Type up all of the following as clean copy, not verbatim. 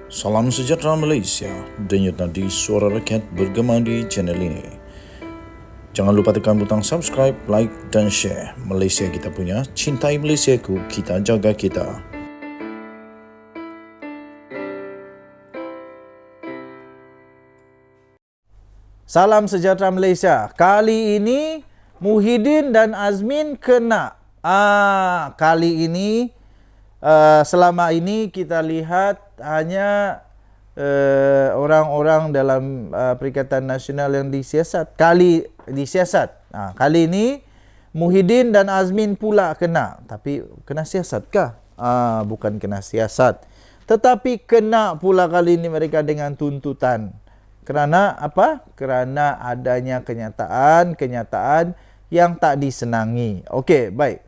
Salam sejahtera Malaysia, denyut nadi suara rakyat bergema di channel ini. Jangan lupa tekan butang subscribe, like dan share. Malaysia kita punya, cintai Malaysiaku, kita jaga kita. Salam sejahtera Malaysia. Kali ini Muhyiddin dan Azmin kena. Kali ini selama ini kita lihat hanya orang-orang dalam Perikatan Nasional yang disiasat. Kali ini Muhyiddin dan Azmin pula kena. Tapi kena siasatkah? Bukan kena siasat. Tetapi kena pula kali ini mereka dengan tuntutan. Kerana apa? Kerana adanya kenyataan yang tak disenangi. Okey, baik.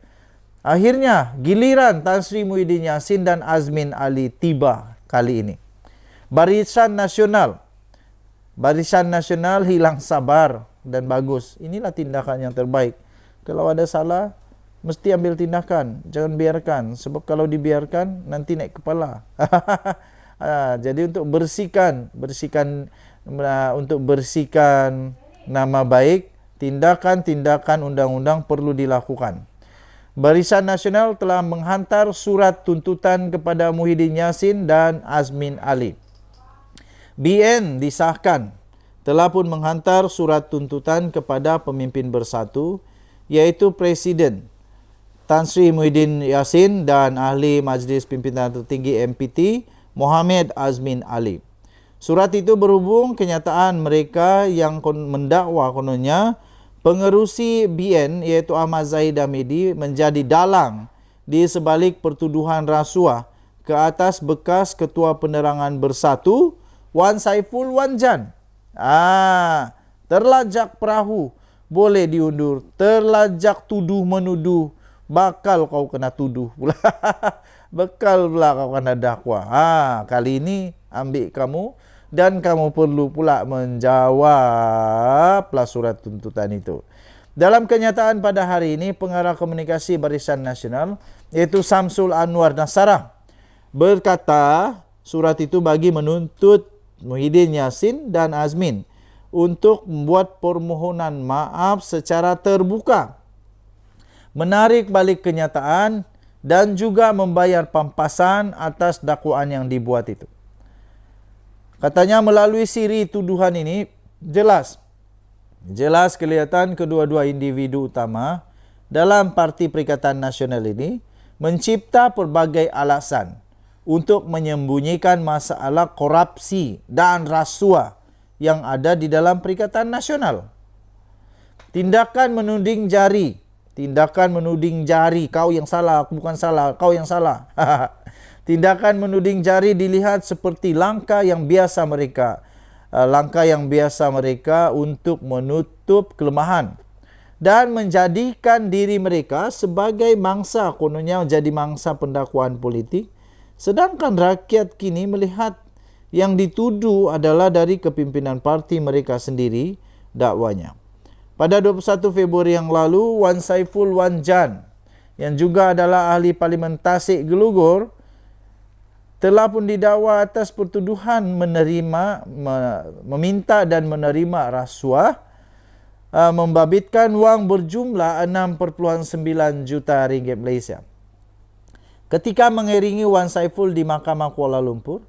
Akhirnya giliran Tan Sri Muhyiddin Yassin dan Azmin Ali tiba kali ini. Barisan Nasional hilang sabar dan bagus. Inilah tindakan yang terbaik. Kalau ada salah, mesti ambil tindakan. Jangan biarkan. Sebab kalau dibiarkan, nanti naik kepala. Jadi untuk bersihkan nama baik, tindakan-tindakan undang-undang perlu dilakukan. Barisan Nasional telah menghantar surat tuntutan kepada Muhyiddin Yassin dan Azmin Ali. BN disahkan telah pun menghantar surat tuntutan kepada pemimpin bersatu, iaitu Presiden Tan Sri Muhyiddin Yassin dan Ahli Majlis Pimpinan Tertinggi MPT Mohamed Azmin Ali. Surat itu berhubung kenyataan mereka yang mendakwa kononnya pengerusi BN iaitu Ahmad Zahid Hamidi menjadi dalang di sebalik pertuduhan rasuah ke atas bekas Ketua Penerangan Bersatu Wan Saiful Wan Jan. Terlajak perahu boleh diundur, terlajak tuduh menuduh bakal kau kena tuduh pula. Bekal pula kau kena dakwa. Kali ini ambil kamu dan kamu perlu pula menjawablah surat tuntutan itu. Dalam kenyataan pada hari ini, Pengarah Komunikasi Barisan Nasional iaitu Samsul Anwar Nasarah berkata surat itu bagi menuntut Muhyiddin Yassin dan Azmin untuk membuat permohonan maaf secara terbuka, menarik balik kenyataan dan juga membayar pampasan atas dakwaan yang dibuat itu. Katanya melalui siri tuduhan ini jelas kelihatan kedua-dua individu utama dalam Parti Perikatan Nasional ini mencipta pelbagai alasan untuk menyembunyikan masalah korupsi dan rasuah yang ada di dalam Perikatan Nasional. Tindakan menuding jari, kau yang salah, aku bukan salah, kau yang salah. Tindakan menuding jari dilihat seperti langkah yang biasa mereka untuk menutup kelemahan dan menjadikan diri mereka sebagai mangsa, kononnya jadi mangsa pendakwaan politik, sedangkan rakyat kini melihat yang dituduh adalah dari kepimpinan parti mereka sendiri dakwanya. Pada 21 Februari yang lalu, Wan Saiful Wan Jan yang juga adalah ahli Parlimen Tasik Gelugor telah pun didakwa atas pertuduhan meminta dan menerima rasuah membabitkan wang berjumlah 6.9 juta ringgit Malaysia. Ketika mengiringi Wan Saiful di Mahkamah Kuala Lumpur,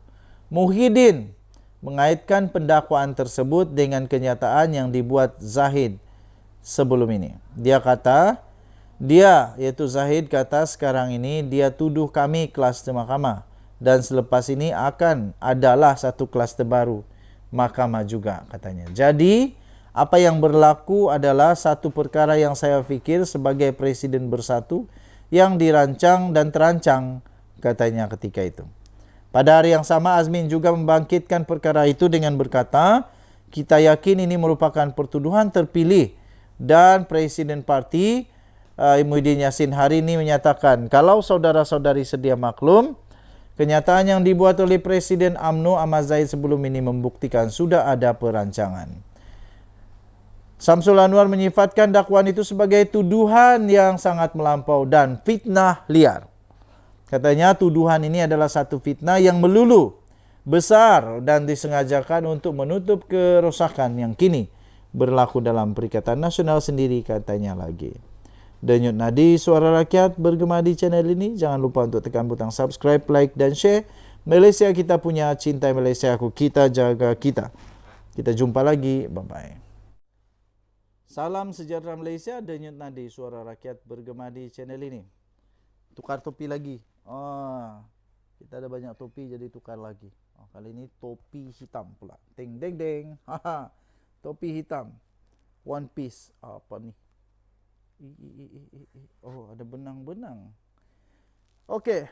Muhyiddin mengaitkan pendakwaan tersebut dengan kenyataan yang dibuat Zahid sebelum ini. Iaitu Zahid kata sekarang ini dia tuduh kami kluster mahkamah. Dan selepas ini akan adalah satu kluster baru mahkamah juga katanya. Jadi apa yang berlaku adalah satu perkara yang saya fikir sebagai Presiden Bersatu yang dirancang dan terancang katanya ketika itu. Pada hari yang sama Azmin juga membangkitkan perkara itu dengan berkata, kita yakin ini merupakan pertuduhan terpilih dan Presiden Parti Muhyiddin Yassin hari ini menyatakan kalau saudara-saudari sedia maklum, kenyataan yang dibuat oleh Presiden UMNO Ahmad Zahid sebelum ini membuktikan sudah ada perancangan. Samsul Anwar menyifatkan dakwaan itu sebagai tuduhan yang sangat melampau dan fitnah liar. Katanya tuduhan ini adalah satu fitnah yang melulu besar dan disengajakan untuk menutup kerosakan yang kini berlaku dalam Perikatan Nasional sendiri, katanya lagi. Denyut nadi suara rakyat bergema di channel ini. Jangan lupa untuk tekan butang subscribe, like dan share. Malaysia kita punya, cintai Malaysia aku, kita jaga kita. Kita jumpa lagi. Bye-bye. Salam sejahtera Malaysia, denyut nadi suara rakyat bergema di channel ini. Tukar topi lagi. Kita ada banyak topi jadi tukar lagi. Kali ini topi hitam pula. Deng deng deng. Topi hitam. One piece. Apa ni? Oh, ada benang-benang. Okey.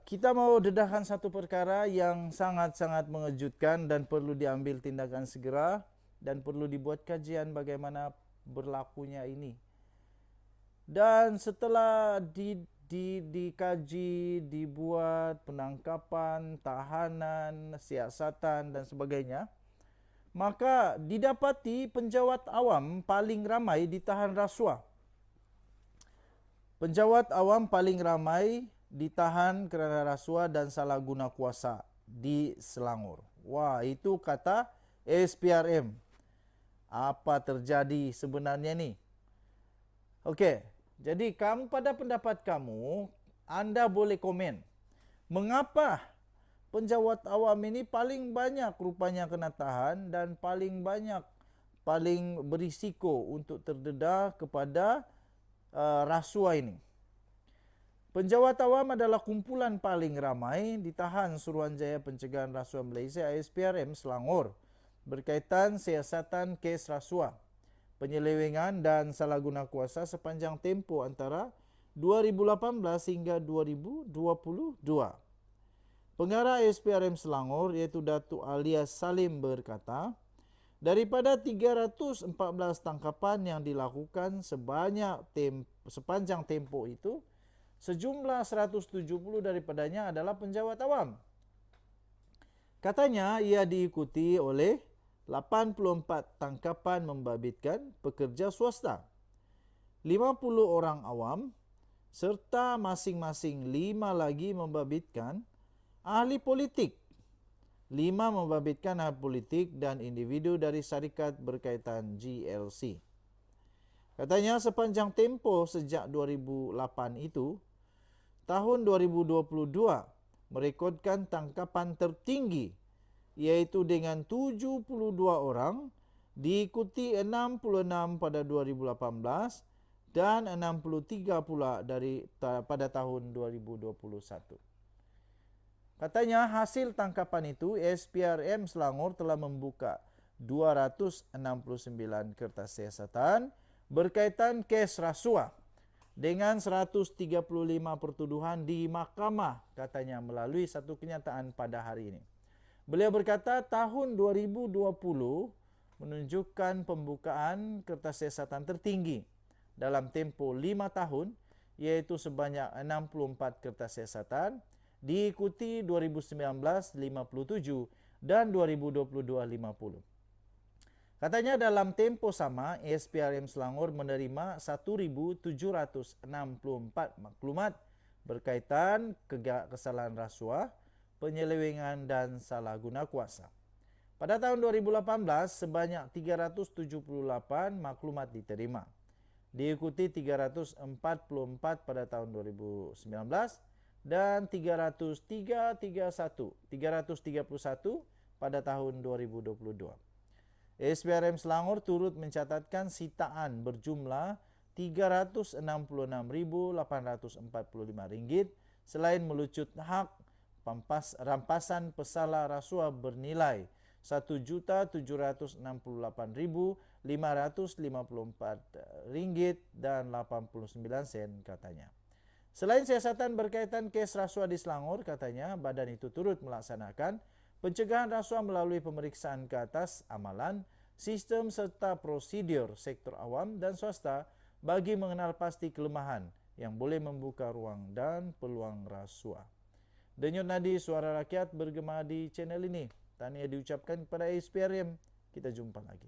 Kita mau dedahkan satu perkara yang sangat-sangat mengejutkan dan perlu diambil tindakan segera. Dan perlu dibuat kajian bagaimana berlakunya ini. Dan setelah dikaji, dibuat penangkapan, tahanan, siasatan dan sebagainya, maka didapati penjawat awam paling ramai ditahan rasuah. Penjawat awam paling ramai ditahan kerana rasuah dan salah guna kuasa di Selangor. Wah, itu kata SPRM. Apa terjadi sebenarnya ni? Okey, jadi kamu pada pendapat kamu, anda boleh komen. Mengapa penjawat awam ini paling banyak rupanya kena tahan dan paling berisiko untuk terdedah kepada rasuah ini? Penjawat awam adalah kumpulan paling ramai ditahan Suruhanjaya Pencegahan Rasuah Malaysia SPRM Selangor berkaitan siasatan kes rasuah, penyelewengan dan salah guna kuasa sepanjang tempoh antara 2018 hingga 2022. Pengarah SPRM Selangor iaitu Datuk Alias Salim berkata, daripada 314 tangkapan yang dilakukan sepanjang tempoh itu, sejumlah 170 daripadanya adalah penjawat awam. Katanya ia diikuti oleh 84 tangkapan membabitkan pekerja swasta, 50 orang awam, serta masing-masing 5 lagi membabitkan ahli politik, 5 membabitkan ahli politik dan individu dari syarikat berkaitan GLC. Katanya sepanjang tempoh sejak 2008 itu, tahun 2022 merekodkan tangkapan tertinggi iaitu dengan 72 orang, diikuti 66 pada 2018 dan 63 pula pada tahun 2021. Katanya hasil tangkapan itu SPRM Selangor telah membuka 269 kertas siasatan berkaitan kes rasuah dengan 135 pertuduhan di mahkamah, katanya melalui satu kenyataan pada hari ini. Beliau berkata tahun 2020 menunjukkan pembukaan kertas siasatan tertinggi dalam tempoh 5 tahun, iaitu sebanyak 64 kertas siasatan, diikuti 2019 57 dan 2022 50. Katanya dalam tempoh sama, SPRM Selangor menerima 1,764 maklumat berkaitan kesalahan rasuah, penyelewengan dan salah guna kuasa. Pada tahun 2018, sebanyak 378 maklumat diterima. Diikuti 344 pada tahun 2019 dan 331 pada tahun 2022. SPRM Selangor turut mencatatkan sitaan berjumlah RM366,845 selain melucut hak rampasan pesalah rasuah bernilai RM1,768,554 katanya. Selain siasatan berkaitan kes rasuah di Selangor, katanya badan itu turut melaksanakan pencegahan rasuah melalui pemeriksaan ke atas amalan, sistem serta prosedur sektor awam dan swasta bagi mengenal pasti kelemahan yang boleh membuka ruang dan peluang rasuah. Denyut nadi suara rakyat bergema di channel ini. Tahniah diucapkan kepada SPRM. Kita jumpa lagi.